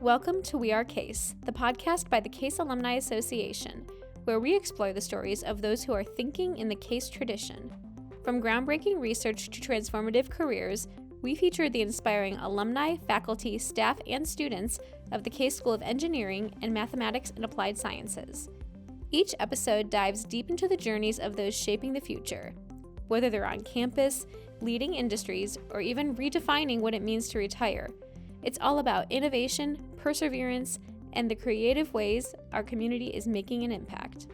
Welcome to We Are Case, the podcast by the Case Alumni Association, where we explore the stories of those who are thinking in the Case tradition. From groundbreaking research to transformative careers, we feature the inspiring alumni, faculty, staff, and students of the Case School of Engineering and Mathematics and Applied Sciences. Each episode dives deep into the journeys of those shaping the future, whether they're on campus, leading industries, or even redefining what it means to retire. It's all about innovation, perseverance, and the creative ways our community is making an impact.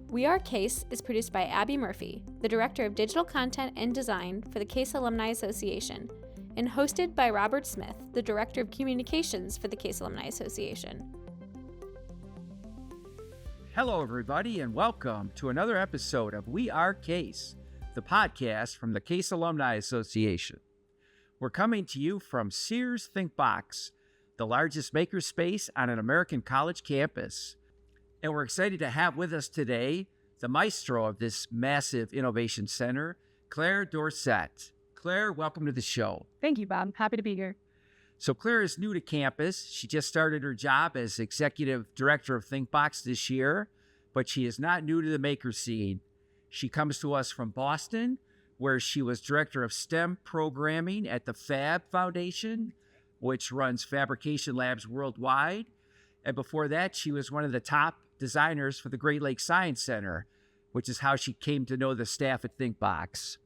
We Are Case is produced by Abby Murphy, the Director of Digital Content and Design for the Case Alumni Association, and hosted by Robert Smith, the Director of Communications for the Case Alumni Association. Hello, everybody, and welcome to another episode of We Are Case, the podcast from the Case Alumni Association. We're coming to you from Sears thinkbox, the largest makerspace on an American college campus. And we're excited to have with us today the maestro of this massive innovation center, Claire Dorsett. Claire, welcome to the show. Thank you, Bob. Happy to be here. So Claire is new to campus. She just started her job as executive director of thinkbox this year, but she is not new to the maker scene. She comes to us from Boston, where she was director of STEM programming at the Fab Foundation, which runs fabrication labs worldwide. And before that, she was one of the top designers for the Great Lakes Science Center, which is how she came to know the staff at thinkbox.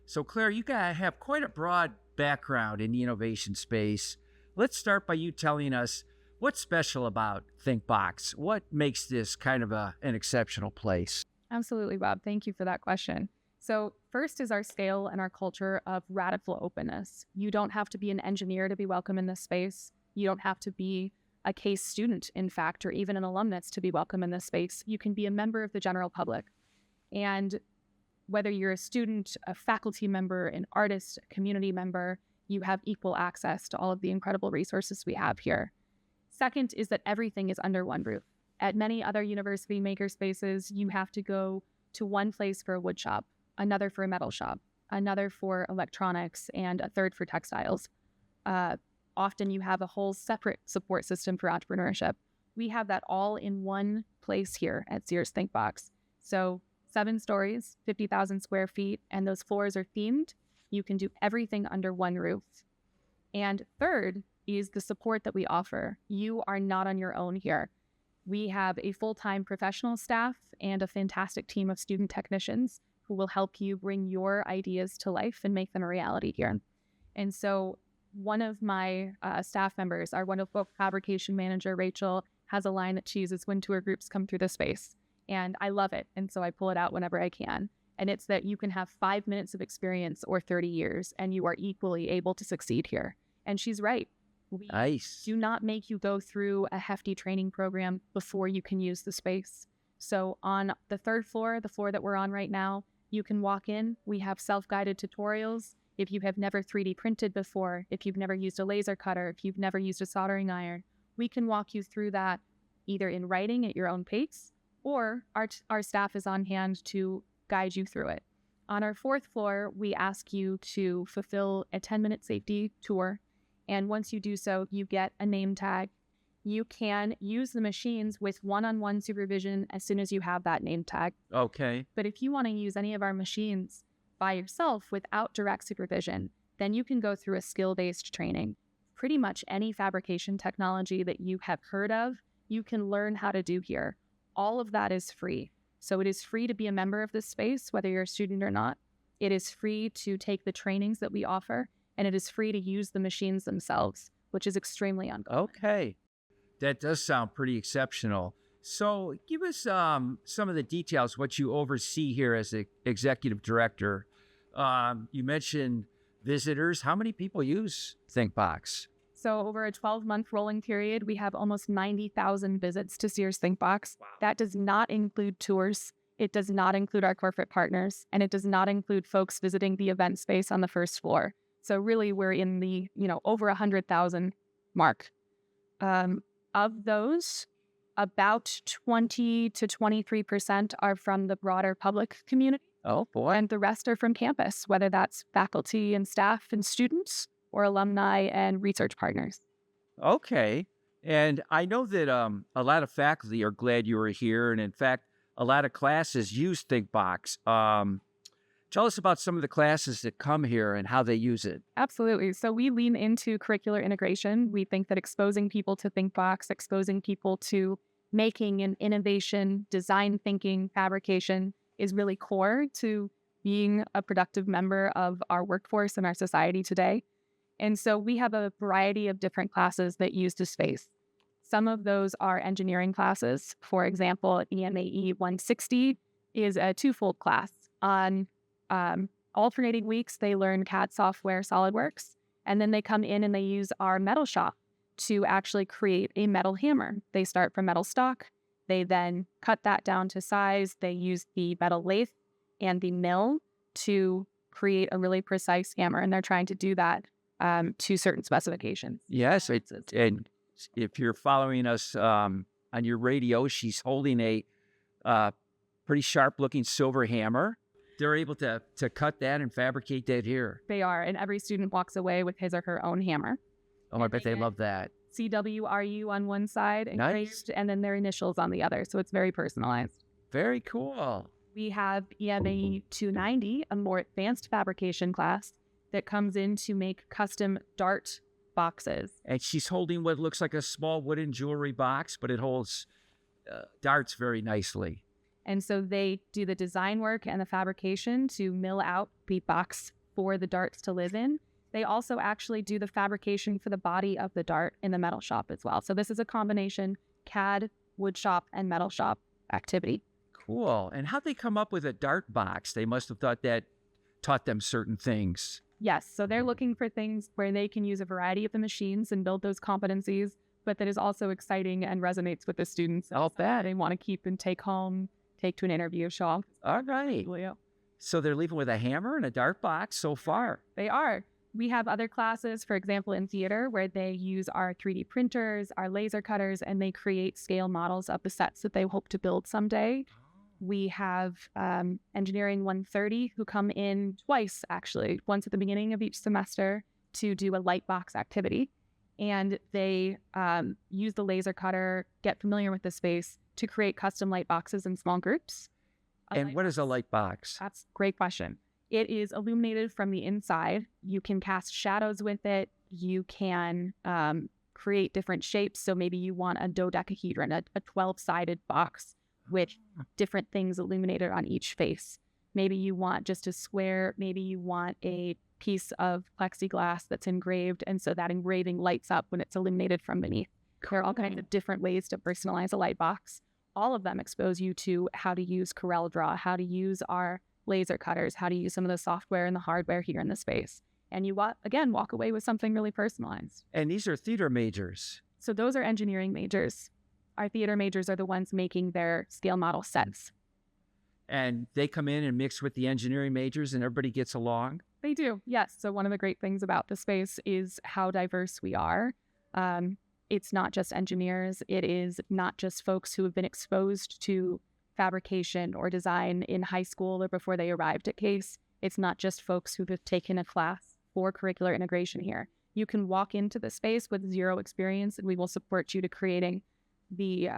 So Claire, you guys have quite a broad background in the innovation space. Let's start by you telling us what's special about thinkbox. What makes this kind of an exceptional place? Absolutely, Bob. Thank you for that question. So first is our scale and our culture of radical openness. You don't have to be an engineer to be welcome in this space. You don't have to be a Case student, in fact, or even an alumnus to be welcome in this space. You can be a member of the general public. And whether you're a student, a faculty member, an artist, a community member, you have equal access to all of the incredible resources we have here. Second is that everything is under one roof. At many other university makerspaces, you have to go to one place for a wood shop, another for a metal shop, another for electronics, and a third for textiles. Often you have a whole separate support system for entrepreneurship. We have that all in one place here at Sears thinkbox. So 7 stories, 50,000 square feet, and those floors are themed. You can do everything under one roof. And third is the support that we offer. You are not on your own here. We have a full-time professional staff and a fantastic team of student technicians who will help you bring your ideas to life and make them a reality here. And so one of my staff members, our wonderful fabrication manager, Rachel, has a line that she uses when tour groups come through the space. And I love it. And so I pull it out whenever I can. And it's that you can have 5 minutes of experience or 30 years, and you are equally able to succeed here. And she's right. We do not make you go through a hefty training program before you can use the space. So on the 3rd floor, the floor that we're on right now, you can walk in. We have self-guided tutorials. If you have never 3D printed before, if you've never used a laser cutter, if you've never used a soldering iron, we can walk you through that either in writing at your own pace, or our staff is on hand to guide you through it. On our 4th floor, we ask you to fulfill a 10-minute safety tour. And once you do so, you get a name tag. You can use the machines with one-on-one supervision as soon as you have that name tag. Okay. But if you want to use any of our machines by yourself without direct supervision, then you can go through a skill-based training. Pretty much any fabrication technology that you have heard of, you can learn how to do here. All of that is free. So it is free to be a member of this space, whether you're a student or not. It is free to take the trainings that we offer, and it is free to use the machines themselves, which is extremely uncommon. Okay. That does sound pretty exceptional. So give us some of the details, what you oversee here as an executive director. You mentioned visitors. How many people use thinkbox? So over a 12-month rolling period, we have almost 90,000 visits to Sears thinkbox. Wow. That does not include tours. It does not include our corporate partners, and it does not include folks visiting the event space on the 1st floor. So really, we're in the, over 100,000 mark. Of those, about 20 to 23% are from the broader public community. Oh, boy. And the rest are from campus, whether that's faculty and staff and students or alumni and research partners. Okay. And I know that a lot of faculty are glad you were here. And in fact, a lot of classes use thinkbox. Tell us about some of the classes that come here and how they use it. Absolutely. So we lean into curricular integration. We think that exposing people to thinkbox, exposing people to making and innovation, design thinking, fabrication is really core to being a productive member of our workforce and our society today. And so we have a variety of different classes that use the space. Some of those are engineering classes. For example, EMAE 160 is a twofold class. On alternating weeks, they learn CAD software, SolidWorks, and then they come in and they use our metal shop to actually create a metal hammer. They start from metal stock. They then cut that down to size. They use the metal lathe and the mill to create a really precise hammer, and they're trying to do that to certain specifications. Yes. And if you're following us on your radio, she's holding a pretty sharp-looking silver hammer. They're able to cut that and fabricate that here. They are, and every student walks away with his or her own hammer. Oh, I bet they love that. CWRU on one side, engraved, and then their initials on the other. So it's very personalized. Very cool. We have EMA 290, a more advanced fabrication class that comes in to make custom dart boxes. And she's holding what looks like a small wooden jewelry box, but it holds darts very nicely. And so they do the design work and the fabrication to mill out the box for the darts to live in. They also actually do the fabrication for the body of the dart in the metal shop as well. So this is a combination CAD, wood shop, and metal shop activity. Cool. And how'd they come up with a dart box? They must have thought that taught them certain things. Yes. So they're looking for things where they can use a variety of the machines and build those competencies, but that is also exciting and resonates with the students. I'll bet. They want to keep and take home, take to an interview, show off. All right. So they're leaving with a hammer and a dart box so far. They are. We have other classes, for example, in theater, where they use our 3D printers, our laser cutters, and they create scale models of the sets that they hope to build someday. We have engineering 130 who come in twice, actually, once at the beginning of each semester to do a light box activity. And they use the laser cutter, get familiar with the space to create custom light boxes in small groups. And what is a light box? That's a great question. It is illuminated from the inside. You can cast shadows with it. You can create different shapes. So maybe you want a dodecahedron, a 12-sided box with different things illuminated on each face. Maybe you want just a square. Maybe you want a piece of plexiglass that's engraved, and so that engraving lights up when it's illuminated from beneath. There are all kinds of different ways to personalize a light box. All of them expose you to how to use CorelDRAW, how to use our laser cutters, how to use some of the software and the hardware here in the space. And you, walk away with something really personalized. And these are theater majors. So those are engineering majors. Our theater majors are the ones making their scale model sets. And they come in and mix with the engineering majors and everybody gets along? They do, yes. So one of the great things about the space is how diverse we are. It's not just engineers. It is not just folks who have been exposed to fabrication or design in high school or before they arrived at CASE. It's not just folks who have taken a class for curricular integration here. You can walk into the space with zero experience, and we will support you to creating the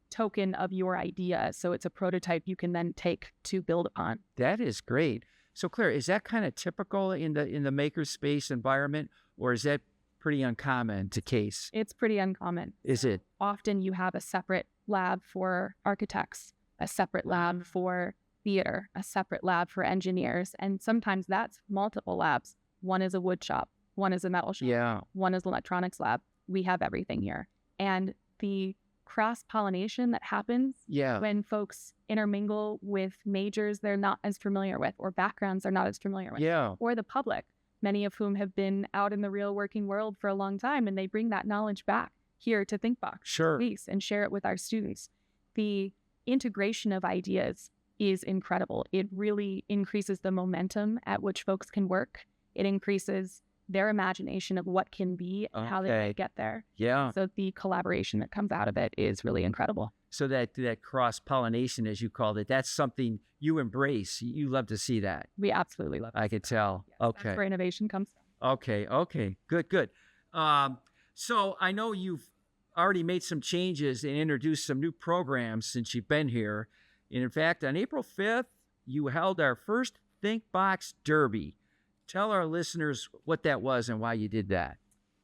token of your idea. So it's a prototype you can then take to build upon. That is great. So Claire, is that kind of typical in the makerspace environment, or is that pretty uncommon to CASE? It's pretty uncommon. Is it? Often you have a separate lab for architects, a separate lab for theater, a separate lab for engineers, and sometimes that's multiple labs. One is a wood shop, one is a metal shop, one is an electronics lab. We have everything here. And the cross-pollination that happens when folks intermingle with majors they're not as familiar with, or backgrounds they're not as familiar with, or the public, many of whom have been out in the real working world for a long time, and they bring that knowledge back here to thinkbox and share it with our students. The integration of ideas is incredible. It really increases the momentum at which folks can work. It increases their imagination of what can be and how they might get there. So the collaboration that comes out of it is really incredible. So that cross-pollination, as you called it, that's something you embrace. You love to see that. We absolutely love it. I could tell. Yes, that's where innovation comes from. Okay. Good. So I know you've already made some changes and introduced some new programs since you've been here. And in fact, on April 5th, you held our first ThinkBox Derby. Tell our listeners what that was and why you did that.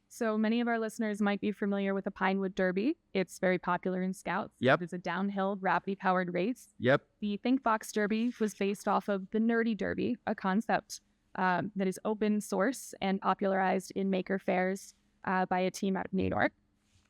So many of our listeners might be familiar with the Pinewood Derby. It's very popular in Scouts. Yep. It's a downhill, gravity-powered race. Yep. The ThinkBox Derby was based off of the Nerdy Derby, a concept that is open source and popularized in maker fairs by a team out of New York.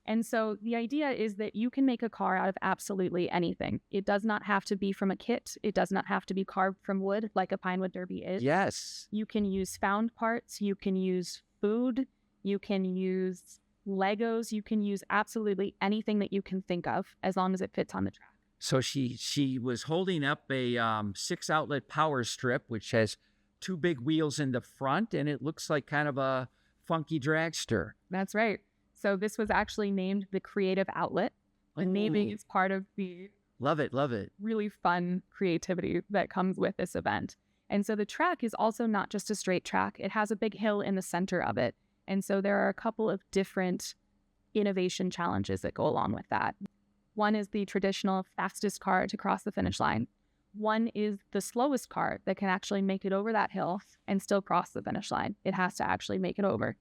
And so the idea is that you can make a car out of absolutely anything. It does not have to be from a kit. It does not have to be carved from wood like a Pinewood Derby is. Yes. You can use found parts. You can use food. You can use Legos. You can use absolutely anything that you can think of as long as it fits on the track. So she was holding up a 6-outlet power strip, which has 2 big wheels in the front, and it looks like kind of a funky dragster. That's right. So this was actually named the Creative Outlet. The naming is part of the Love it, love it. really fun creativity that comes with this event. And so the track is also not just a straight track. It has a big hill in the center of it. And so there are a couple of different innovation challenges that go along with that. One is the traditional fastest car to cross the finish line. One is the slowest car that can actually make it over that hill and still cross the finish line. It has to actually make it over.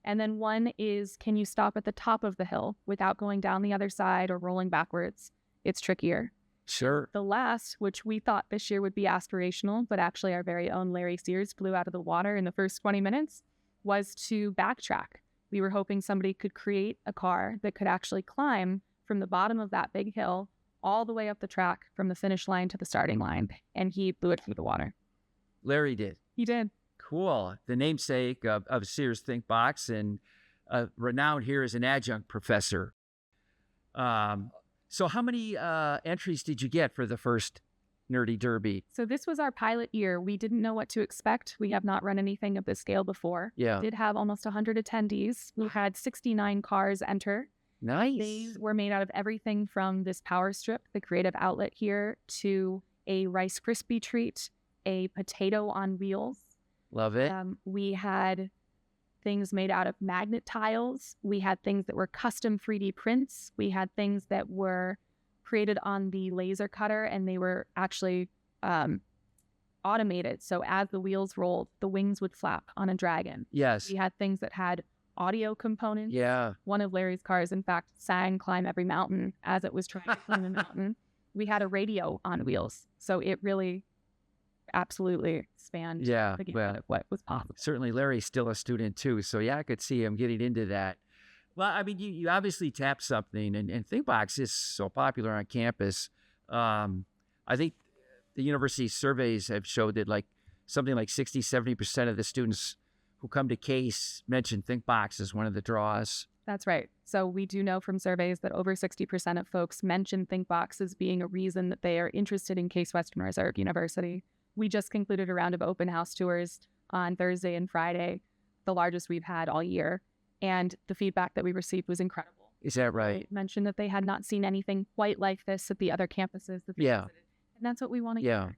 And then one is, can you stop at the top of the hill without going down the other side or rolling backwards? It's trickier. Sure. The last, which we thought this year would be aspirational, but actually our very own Larry Sears blew out of the water in the first 20 minutes, was to backtrack. We were hoping somebody could create a car that could actually climb from the bottom of that big hill all the way up the track from the finish line to the starting line. And he blew it through the water. Larry did. He did. Cool. The namesake of Sears ThinkBox and renowned here as an adjunct professor. So how many entries did you get for the first Nerdy Derby? So this was our pilot year. We didn't know what to expect. We have not run anything of this scale before. Yeah. We did have almost 100 attendees. We had 69 cars enter. Nice. These were made out of everything from this power strip, the Creative Outlet here, to a Rice Krispie treat, a potato on wheels. Love it. We had things made out of magnet tiles. We had things that were custom 3D prints. We had things that were created on the laser cutter, and they were actually automated. So as the wheels rolled, the wings would flap on a dragon. Yes. We had things that had audio components. Yeah. One of Larry's cars, in fact, sang Climb Every Mountain as it was trying to climb the mountain. We had a radio on wheels. So it really absolutely spanned the gamut of what was possible. Certainly Larry's still a student too. So yeah, I could see him getting into that. Well, I mean, you obviously tapped something, and ThinkBox is so popular on campus. I think the university surveys have showed that something like 60-70% of the students who come to Case mention ThinkBox as one of the draws. That's right. So we do know from surveys that over 60% of folks mention ThinkBox as being a reason that they are interested in Case Western Reserve University. We just concluded a round of open house tours on Thursday and Friday, the largest we've had all year. And the feedback that we received was incredible. Is that right? They mentioned that they had not seen anything quite like this at the other campuses that they visited. And that's what we want to hear.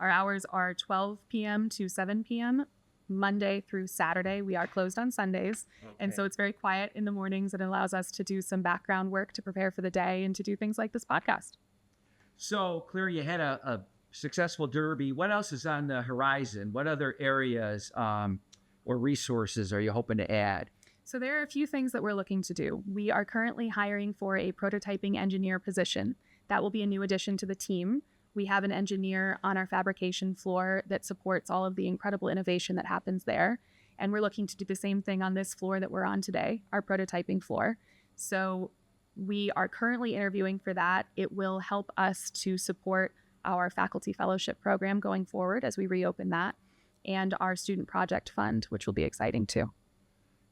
Our hours are 12 p.m. to 7 p.m. Monday through Saturday. We are closed on Sundays. Okay. And so it's very quiet in the mornings. It allows us to do some background work to prepare for the day and to do things like this podcast. So, Claire, you had a successful derby. What else is on the horizon? What other areas or resources are you hoping to add? So there are a few things that we're looking to do. We are currently hiring for a prototyping engineer position. That will be a new addition to the team. We have an engineer on our fabrication floor that supports all of the incredible innovation that happens there. And we're looking to do the same thing on this floor that we're on today, our prototyping floor. So we are currently interviewing for that. It will help us to support our faculty fellowship program going forward as we reopen that, and our student project fund, which will be exciting too.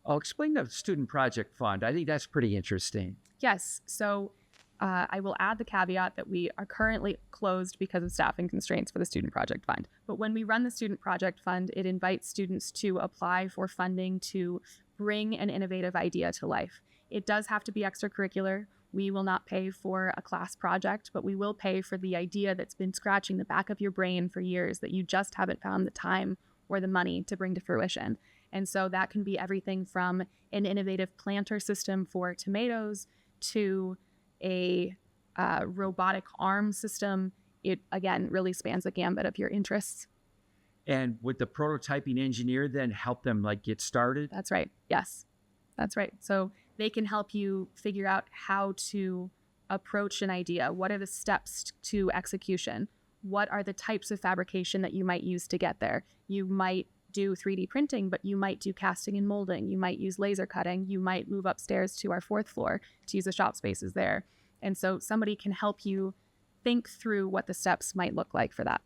Oh, explain the student project fund. I think that's pretty interesting. Yes. So I will add the caveat that we are currently closed because of staffing constraints for the student project fund. But when we run the student project fund, it invites students to apply for funding to bring an innovative idea to life. It does have to be extracurricular. We will not pay for a class project, but we will pay for the idea that's been scratching the back of your brain for years that you just haven't found the time or the money to bring to fruition. And so that can be everything from an innovative planter system for tomatoes to a robotic arm system. It, again, really spans the gambit of your interests. And would the prototyping engineer then help them like get started? That's right. Yes, that's right. So they can help you figure out how to approach an idea. What are the steps to execution? What are the types of fabrication that you might use to get there? You might do 3D printing, but you might do casting and molding. You might use laser cutting. You might move upstairs to our 4th floor to use the shop spaces there. And so somebody can help you think through what the steps might look like for that.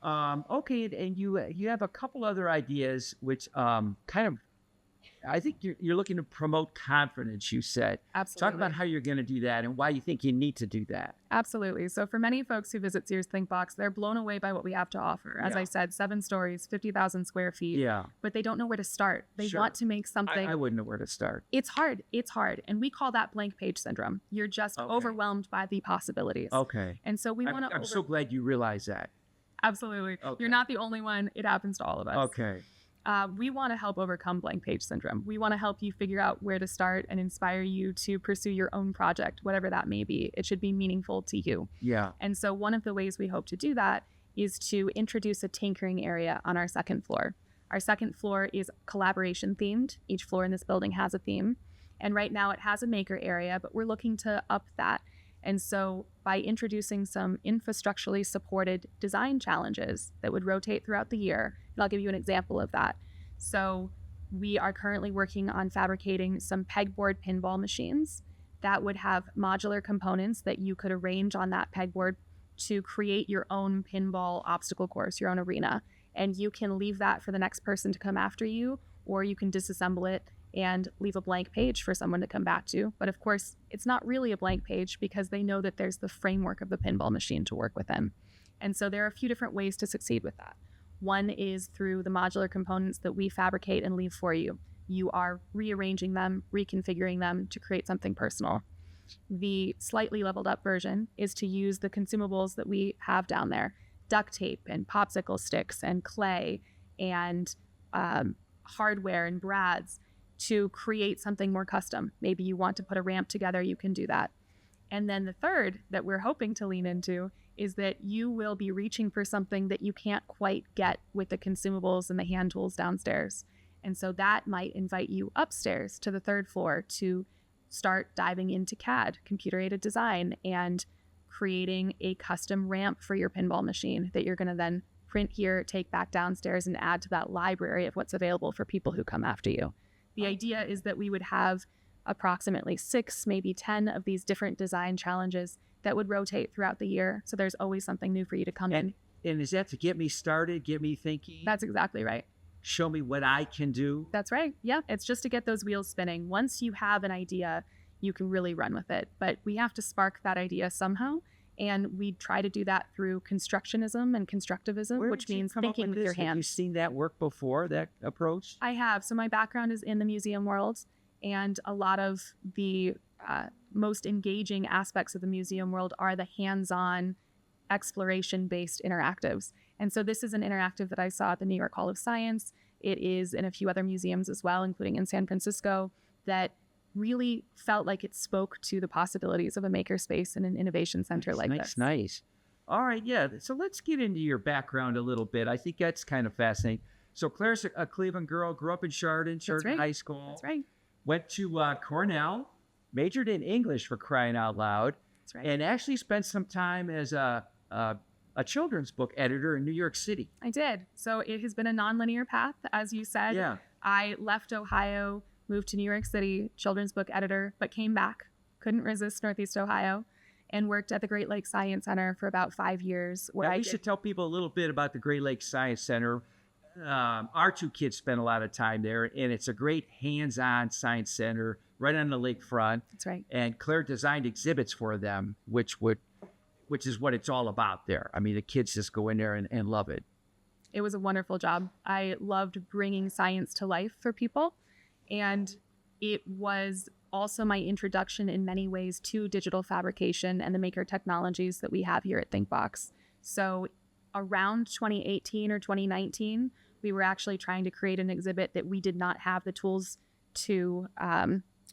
Okay, and you have a couple other ideas, which kind of, I think you're looking to promote confidence, you said. Absolutely. Talk about how you're going to do that and why you think you need to do that. Absolutely. So for many folks who visit Sears thinkbox, they're blown away by what we have to offer. As I said, 7 stories, 50,000 square feet. Yeah. But they don't know where to start. They want to make something. I wouldn't know where to start. It's hard. It's hard. And we call that blank page syndrome. You're just overwhelmed by the possibilities. Okay. And so we want to. I'm so glad you realize that. Absolutely. Okay. You're not the only one. It happens to all of us. Okay. We want to help overcome blank page syndrome. We want to help you figure out where to start and inspire you to pursue your own project, whatever that may be. It should be meaningful to you. Yeah. And so one of the ways we hope to do that is to introduce a tinkering area on our 2nd floor. Our 2nd floor is collaboration themed. Each floor in this building has a theme. And right now it has a maker area, but we're looking to up that. And so by introducing some infrastructurally supported design challenges that would rotate throughout the year, and I'll give you an example of that. So we are currently working on fabricating some pegboard pinball machines that would have modular components that you could arrange on that pegboard to create your own pinball obstacle course, your own arena. And you can leave that for the next person to come after you, or you can disassemble it and leave a blank page for someone to come back to. But of course, it's not really a blank page because they know that there's the framework of the pinball machine to work within. And so there are a few different ways to succeed with that. One is through the modular components that we fabricate and leave for you. You are rearranging them, reconfiguring them to create something personal. The slightly leveled up version is to use the consumables that we have down there, duct tape and popsicle sticks and clay and hardware and brads, to create something more custom. Maybe you want to put a ramp together, you can do that. And then the third that we're hoping to lean into is that you will be reaching for something that you can't quite get with the consumables and the hand tools downstairs. And so that might invite you upstairs to the 3rd floor to start diving into CAD, computer-aided design, and creating a custom ramp for your pinball machine that you're going to then print here, take back downstairs, and add to that library of what's available for people who come after you. The idea is that we would have approximately 6, maybe 10 of these different design challenges that would rotate throughout the year. So there's always something new for you to come in. And is that to get me started, get me thinking? That's exactly right. Show me what I can do? That's right. Yeah. It's just to get those wheels spinning. Once you have an idea, you can really run with it. But we have to spark that idea somehow. And we try to do that through constructionism and constructivism, which means thinking with your hands. Have you seen that work before, that approach? I have. So my background is in the museum world, and a lot of the most engaging aspects of the museum world are the hands-on, exploration-based interactives. And so this is an interactive that I saw at the New York Hall of Science. It is in a few other museums as well, including in San Francisco, that really felt like it spoke to the possibilities of a makerspace and an innovation center like this. Nice. All right, yeah. So let's get into your background a little bit. I think that's kind of fascinating. So Claire's a Cleveland girl, grew up in Chardon High School. That's right. Went to Cornell, majored in English for crying out loud. That's right. And actually spent some time as a children's book editor in New York City. I did. So it has been a nonlinear path, as you said. Yeah. I left Ohio, moved to New York City, children's book editor, but came back, couldn't resist Northeast Ohio, and worked at the Great Lakes Science Center for about 5 years. We should tell people a little bit about the Great Lakes Science Center. Our 2 kids spent a lot of time there, and it's a great hands-on science center right on the lakefront. That's right. And Claire designed exhibits for them, which is what it's all about there. I mean, the kids just go in there and love it. It was a wonderful job. I loved bringing science to life for people. And it was also my introduction in many ways to digital fabrication and the maker technologies that we have here at thinkbox. So around 2018 or 2019, we were actually trying to create an exhibit that we did not have the tools to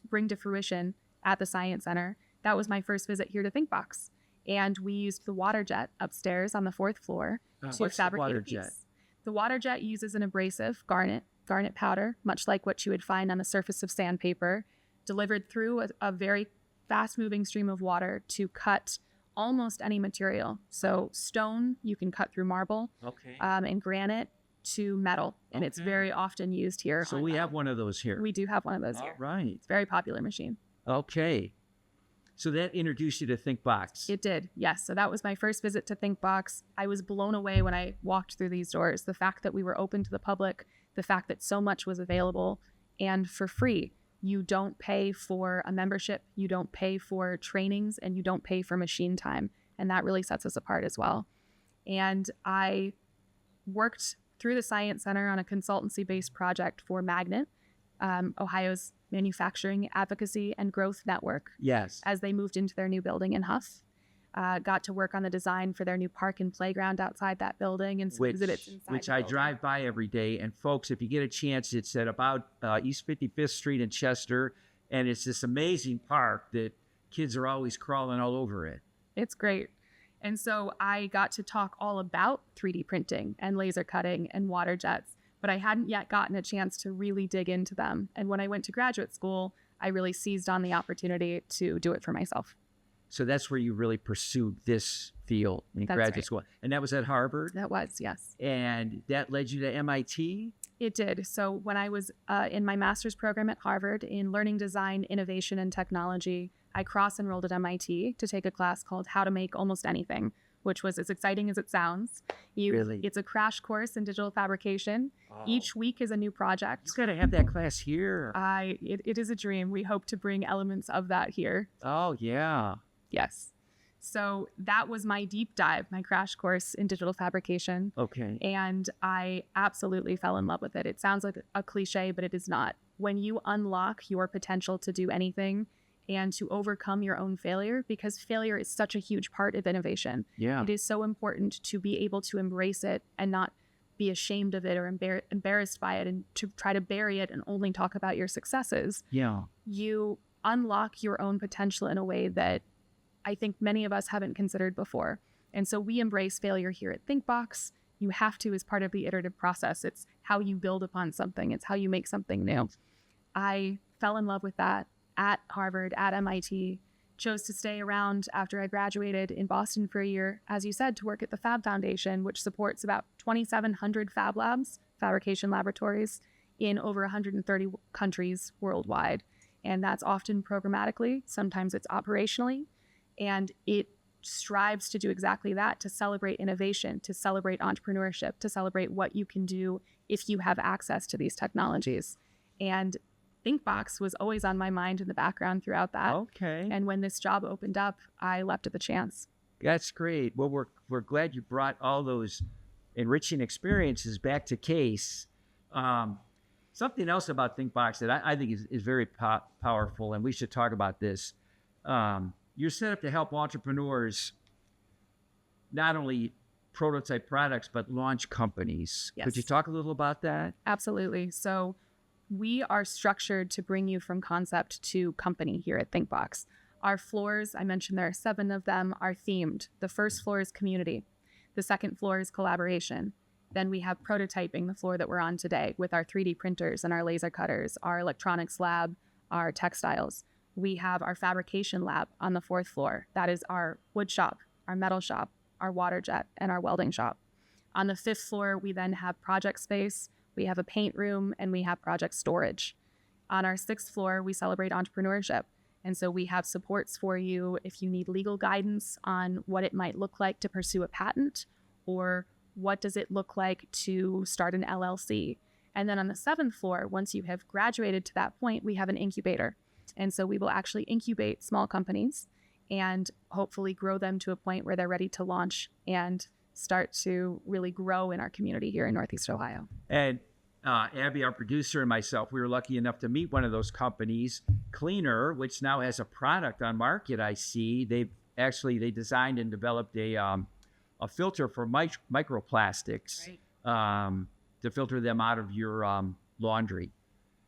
bring to fruition at the Science Center. That was my first visit here to ThinkBox. And we used the water jet upstairs on the 4th floor to fabricate a piece. The water jet uses an abrasive, garnet powder, much like what you would find on the surface of sandpaper, delivered through a very fast-moving stream of water to cut almost any material. So stone, you can cut through marble, and granite to metal. And it's very often used here. So we have one of those here. We do have one of those here. Right. It's a very popular machine. Okay. So that introduced you to ThinkBox. It did, yes. So that was my first visit to ThinkBox. I was blown away when I walked through these doors. The fact that we were open to the public, the fact that so much was available and for free. You don't pay for a membership, you don't pay for trainings, and you don't pay for machine time. And that really sets us apart as well. And I worked through the Science Center on a consultancy-based project for Magnet, Ohio's manufacturing advocacy and growth network. Yes. As they moved into their new building in Huff. Got to work on the design for their new park and playground outside that building and some exhibits inside which the I building. drive by every day. And folks, if you get a chance, it's at about East 55th Street in Chester. And it's this amazing park that kids are always crawling all over it. It's great. And so I got to talk all about 3D printing and laser cutting and water jets, but I hadn't yet gotten a chance to really dig into them. And when I went to graduate school, I really seized on the opportunity to do it for myself. So that's where you really pursued this field in graduate school. And that was at Harvard? That was, yes. And that led you to MIT? It did. So when I was in my master's program at Harvard in learning design, innovation, and technology, I cross-enrolled at MIT to take a class called How to Make Almost Anything, which was as exciting as it sounds. Really? It's a crash course in digital fabrication. Oh. Each week is a new project. You got to have that class here. It is a dream. We hope to bring elements of that here. Oh, yeah. Yes. So that was my deep dive, my crash course in digital fabrication. Okay. And I absolutely fell in love with it. It sounds like a cliche, but it is not. When you unlock your potential to do anything and to overcome your own failure, because failure is such a huge part of innovation. Yeah. It is so important to be able to embrace it and not be ashamed of it or embarrassed by it and to try to bury it and only talk about your successes. Yeah. You unlock your own potential in a way that I think many of us haven't considered before. And so we embrace failure here at ThinkBox. You have to as part of the iterative process. It's how you build upon something. It's how you make something new. I fell in love with that at Harvard, at MIT, chose to stay around after I graduated in Boston for a year, as you said, to work at the Fab Foundation, which supports about 2,700 fab labs, fabrication laboratories, in over 130 countries worldwide. And that's often programmatically, sometimes it's operationally, and it strives to do exactly that, to celebrate innovation, to celebrate entrepreneurship, to celebrate what you can do if you have access to these technologies. And ThinkBox was always on my mind in the background throughout that. Okay. And when this job opened up, I leapt at the chance. That's great. Well, we're glad you brought all those enriching experiences back to Case. Something else about ThinkBox that I think is very powerful, and we should talk about this. You're set up to help entrepreneurs not only prototype products, but launch companies. Yes. Could you talk a little about that? Absolutely. So we are structured to bring you from concept to company here at ThinkBox. Our floors, I mentioned there are 7 of them, are themed. The first floor is community. The second floor is collaboration. Then we have prototyping, the floor that we're on today, with our 3D printers and our laser cutters, our electronics lab, our textiles. We have our fabrication lab on the 4th floor. That is our wood shop, our metal shop, our water jet, and our welding shop. On the 5th floor, we then have project space, we have a paint room, and we have project storage. On our 6th floor, we celebrate entrepreneurship. And so we have supports for you if you need legal guidance on what it might look like to pursue a patent, or what does it look like to start an LLC. And then on the 7th floor, once you have graduated to that point, we have an incubator. And so we will actually incubate small companies and hopefully grow them to a point where they're ready to launch and start to really grow in our community here in Northeast Ohio. And Abby, our producer, and myself, we were lucky enough to meet one of those companies, Cleaner, which now has a product on market. I see they designed and developed a a filter for microplastics to filter them out of your laundry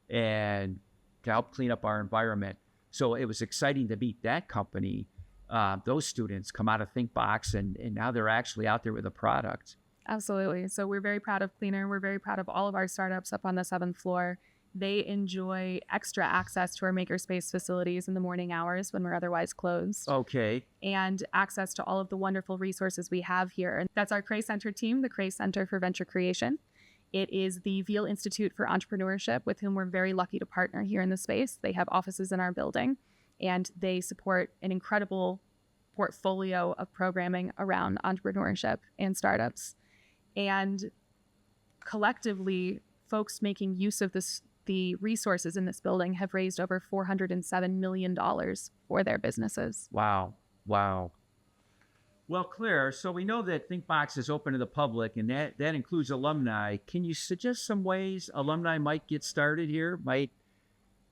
and to help clean up our environment. So it was exciting to meet that company. Those students come out of thinkbox and now they're actually out there with a product. Absolutely. So we're very proud of Cleaner. We're very proud of all of our startups up on the 7th floor. They enjoy extra access to our makerspace facilities in the morning hours when we're otherwise closed. Okay. And access to all of the wonderful resources we have here. And that's our Cray Center team, the Cray Center for Venture Creation. It is the Veal Institute for Entrepreneurship, with whom we're very lucky to partner here in the space. They have offices in our building, and they support an incredible portfolio of programming around entrepreneurship and startups. And collectively, folks making use of the resources in this building have raised over $407 million for their businesses. Wow. Well, Claire, so we know that thinkbox is open to the public, and that includes alumni. Can you suggest some ways alumni might get started here, might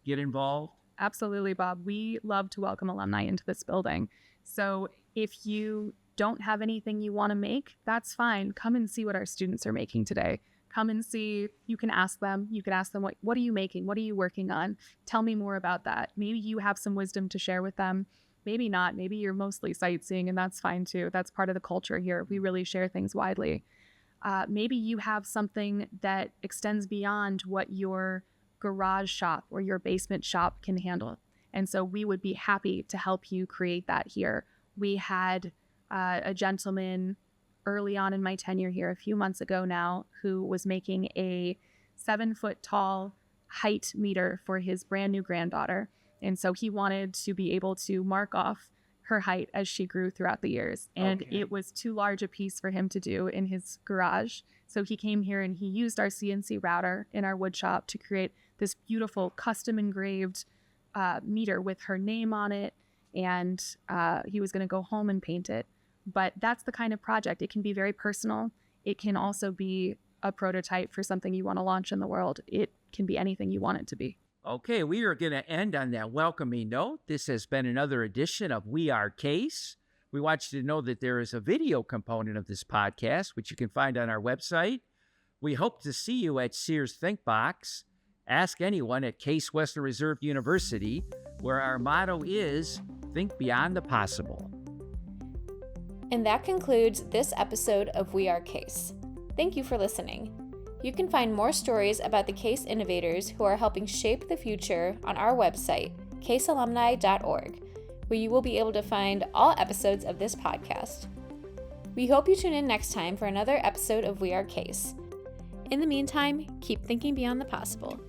get involved? Absolutely, Bob. We love to welcome alumni into this building. So if you don't have anything you want to make, that's fine. Come and see what our students are making today. Come and see. You can ask them. What are you making? What are you working on? Tell me more about that. Maybe you have some wisdom to share with them. Maybe not. Maybe you're mostly sightseeing, and that's fine too. That's part of the culture here. We really share things widely. Maybe you have something that extends beyond what your garage shop or your basement shop can handle. And so we would be happy to help you create that here. We had a gentleman early on in my tenure here, a few months ago now, who was making a 7-foot tall height meter for his brand new granddaughter. And so he wanted to be able to mark off her height as she grew throughout the years. And It was too large a piece for him to do in his garage. So he came here and he used our CNC router in our wood shop to create this beautiful custom engraved meter with her name on it. And he was going to go home and paint it. But that's the kind of project. It can be very personal. It can also be a prototype for something you want to launch in the world. It can be anything you want it to be. Okay, we are going to end on that welcoming note. This has been another edition of We Are Case. We want you to know that there is a video component of this podcast, which you can find on our website. We hope to see you at Sears Thinkbox. Ask anyone at Case Western Reserve University, where our motto is, think beyond the possible. And that concludes this episode of We Are Case. Thank you for listening. You can find more stories about the CASE innovators who are helping shape the future on our website, casealumni.org, where you will be able to find all episodes of this podcast. We hope you tune in next time for another episode of We Are Case. In the meantime, keep thinking beyond the possible.